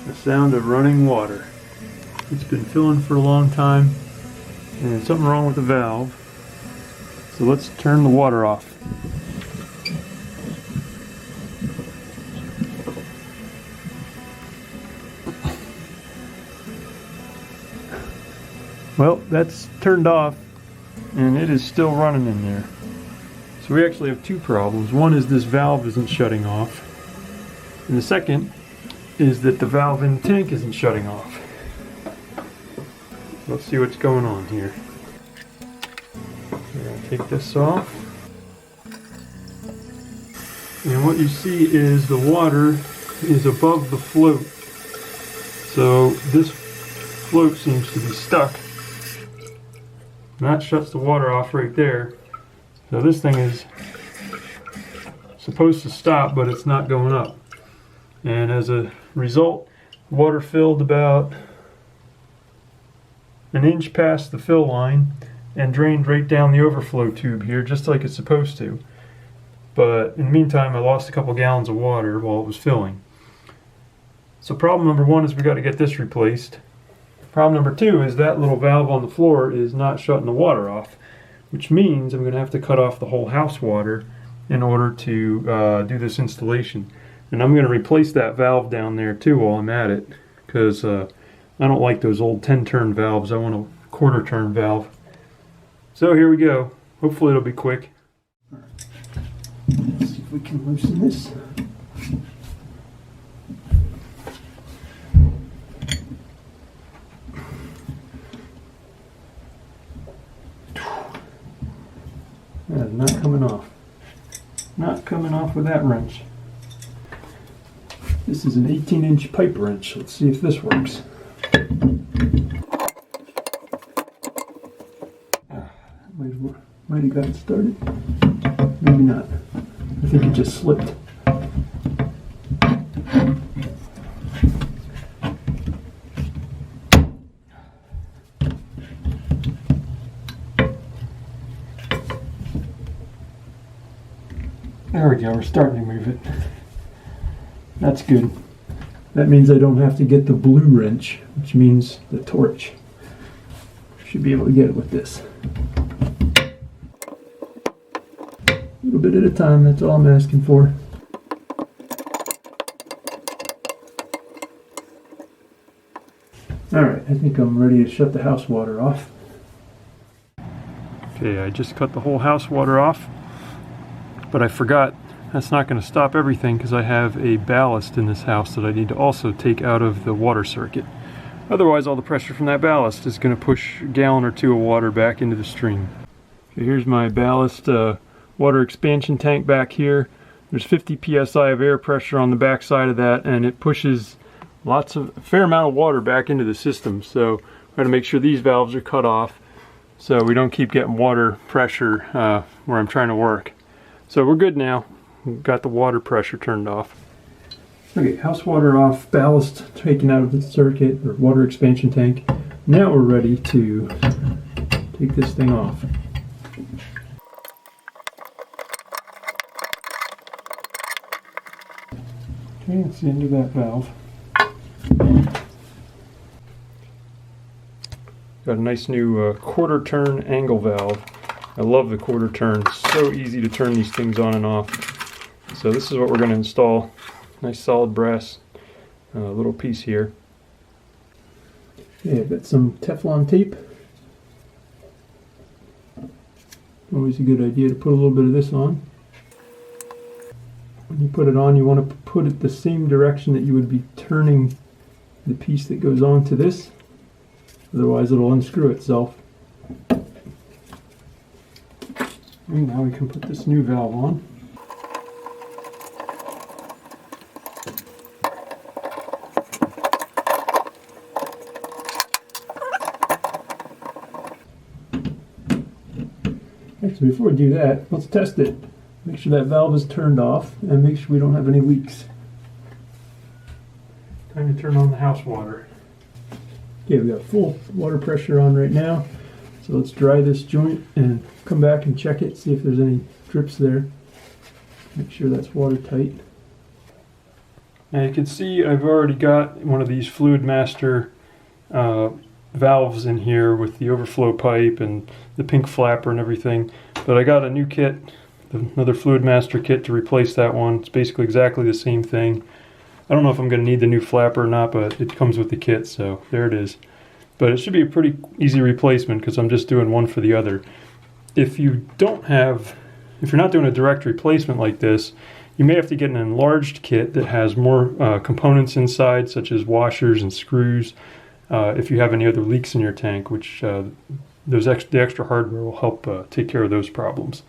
The sound of running water. It's been filling for a long time and there's something wrong with the valve. So let's turn the water off. Well, that's turned off and it is still running in there. So we actually have two problems. One is this valve isn't shutting off. And the second is that the valve in the tank isn't shutting off. Let's see what's going on here. We're going to take this off. And what you see is the water is above the float. So this float seems to be stuck. And that shuts the water off right there. So this thing is supposed to stop, but it's not going up. And as a result, water filled about an inch past the fill line and drained right down the overflow tube here, just like it's supposed to. But in the meantime, I lost a couple gallons of water while it was filling. So problem number one is we got to get this replaced. Problem number two is that little valve on the floor is not shutting the water off, which means I'm going to have to cut off the whole house water in order to do this installation. And I'm going to replace that valve down there too while I'm at it, because I don't like those old 10-turn valves. I want a quarter-turn valve. So here we go. Hopefully it'll be quick. Let's see if we can loosen this. That is not coming off. Not coming off with that wrench. This is an 18-inch pipe wrench. Let's see if this works. Might have got it started. Maybe not. I think it just slipped. There we go, we're starting to move it. That's good. That means I don't have to get the blue wrench, which means the torch. Should be able to get it with this. A little bit at a time, that's all I'm asking for. Alright, I think I'm ready to shut the house water off. Okay, I just cut the whole house water off, but I forgot that's not going to stop everything because I have a ballast in this house that I need to also take out of the water circuit. Otherwise, all the pressure from that ballast is going to push a gallon or two of water back into the stream. Okay, here's my ballast water expansion tank back here. There's 50 psi of air pressure on the back side of that, and it pushes a fair amount of water back into the system. So I got to make sure these valves are cut off so we don't keep getting water pressure where I'm trying to work. So we're good now. We've got the water pressure turned off. Okay, house water off, ballast taken out of the circuit or water expansion tank. Now we're ready to take this thing off. Okay, that's the end of that valve. Got a nice new quarter turn angle valve. I love the quarter turn. It's so easy to turn these things on and off. So this is what we're going to install. Nice solid brass little piece here. Okay, I've got some Teflon tape. Always a good idea to put a little bit of this on. When you put it on, you want to put it the same direction that you would be turning the piece that goes on to this. Otherwise it'll unscrew itself. And now we can put this new valve on. So before we do that, let's test it. Make sure that valve is turned off and make sure we don't have any leaks. Time to turn on the house water. Okay, we got full water pressure on right now. So let's dry this joint and come back and check it, see if there's any drips there. Make sure that's watertight. Now you can see I've already got one of these Fluid Master valves in here with the overflow pipe and the pink flapper and everything. But I got a new kit, another Fluid Master kit to replace that one. It's basically exactly the same thing. I don't know if I'm going to need the new flapper or not, but it comes with the kit, so there it is. But it should be a pretty easy replacement because I'm just doing one for the other. If you're not doing a direct replacement like this, you may have to get an enlarged kit that has more components inside, such as washers and screws, if you have any other leaks in your tank, which the extra hardware will help take care of those problems.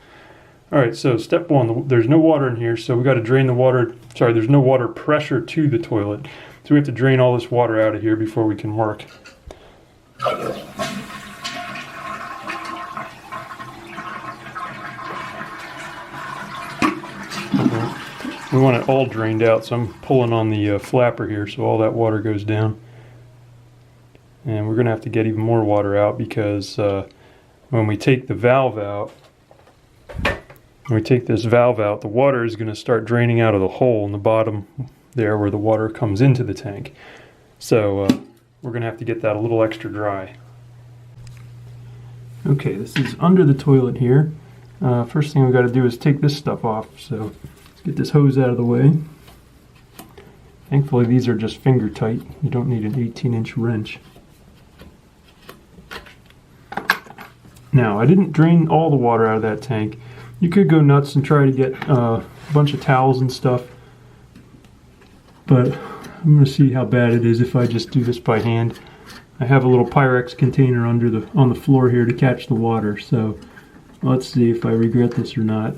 Alright, so step one, there's no water in here, so we got to drain the water. Sorry, there's no water pressure to the toilet, so we have to drain all this water out of here before we can work. We want it all drained out, so I'm pulling on the flapper here so all that water goes down. And we're going to have to get even more water out because when we take the valve out, when we take this valve out, the water is going to start draining out of the hole in the bottom there where the water comes into the tank. So we're going to have to get that a little extra dry. Okay, this is under the toilet here. First thing we've got to do is take this stuff off. So let's get this hose out of the way. Thankfully these are just finger tight. You don't need an 18-inch wrench. Now, I didn't drain all the water out of that tank. You could go nuts and try to get a bunch of towels and stuff, but I'm going to see how bad it is if I just do this by hand. I have a little Pyrex container on the floor here to catch the water, so let's see if I regret this or not.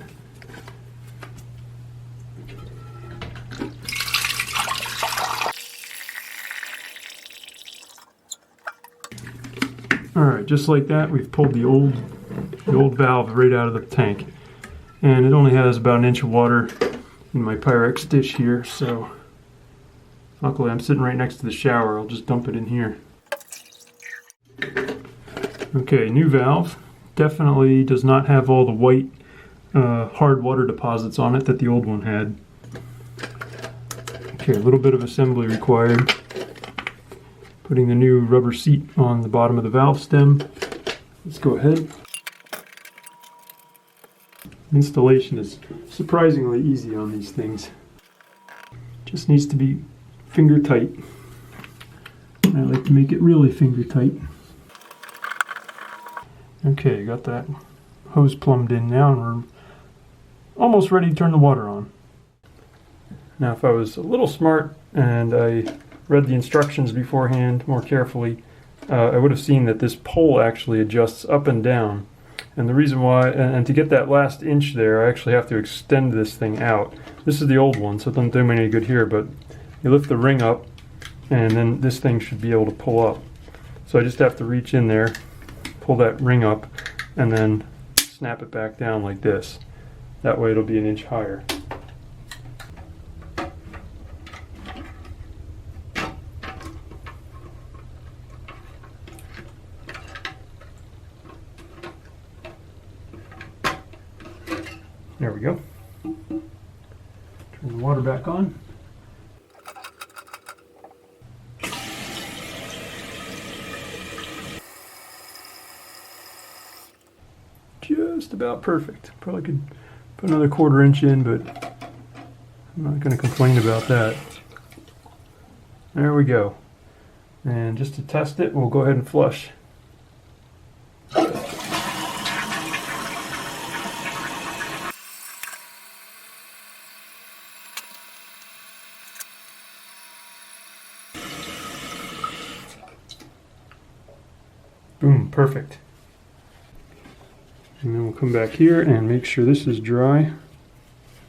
Alright, just like that, we've pulled the old valve right out of the tank. And it only has about an inch of water in my Pyrex dish here, so luckily I'm sitting right next to the shower. I'll just dump it in here. Okay, new valve. Definitely does not have all the white hard water deposits on it that the old one had. Okay, a little bit of assembly required. Putting the new rubber seat on the bottom of the valve stem. Let's go ahead. Installation is surprisingly easy on these things. Just needs to be finger tight. I like to make it really finger tight. Okay, got that hose plumbed in now and we're almost ready to turn the water on. Now if I was a little smart and I read the instructions beforehand more carefully, I would have seen that this pole actually adjusts up and down. And the reason why, and to get that last inch there, I actually have to extend this thing out. This is the old one, so it doesn't do me any good here, but you lift the ring up, and then this thing should be able to pull up. So I just have to reach in there, pull that ring up, and then snap it back down like this. That way it'll be an inch higher. There we go. Turn the water back on. Just about perfect. Probably could put another 1/4 inch in, but I'm not going to complain about that. There we go. And just to test it, we'll go ahead and flush. Boom, perfect. And then we'll come back here and make sure this is dry.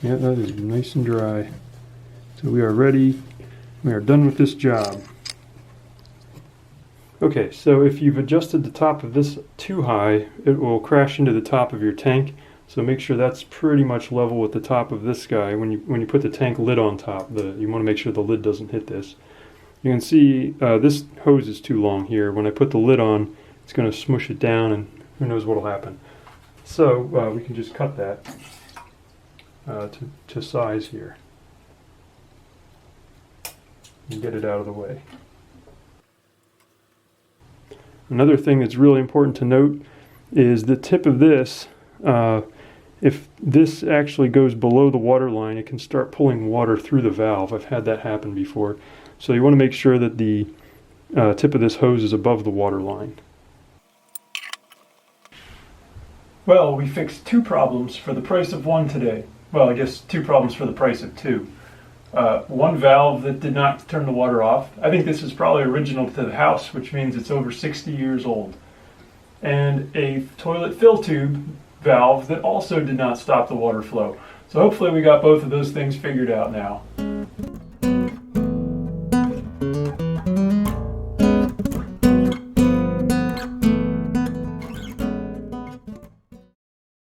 Yeah, that is nice and dry. So we are ready. We are done with this job. Okay, so if you've adjusted the top of this too high, it will crash into the top of your tank. So make sure that's pretty much level with the top of this guy. When you put the tank lid on top, you want to make sure the lid doesn't hit this. You can see this hose is too long here. When I put the lid on, it's going to smush it down and who knows what will happen. So we can just cut that to size here and get it out of the way. Another thing that's really important to note is the tip of this. If this actually goes below the water line, it can start pulling water through the valve. I've had that happen before. So you want to make sure that the tip of this hose is above the water line. Well, we fixed 2 problems for the price of 1 today. Well, I guess 2 problems for the price of 2. One valve that did not turn the water off. I think this is probably original to the house, which means it's over 60 years old. And a toilet fill tube valve that also did not stop the water flow. So hopefully we got both of those things figured out now.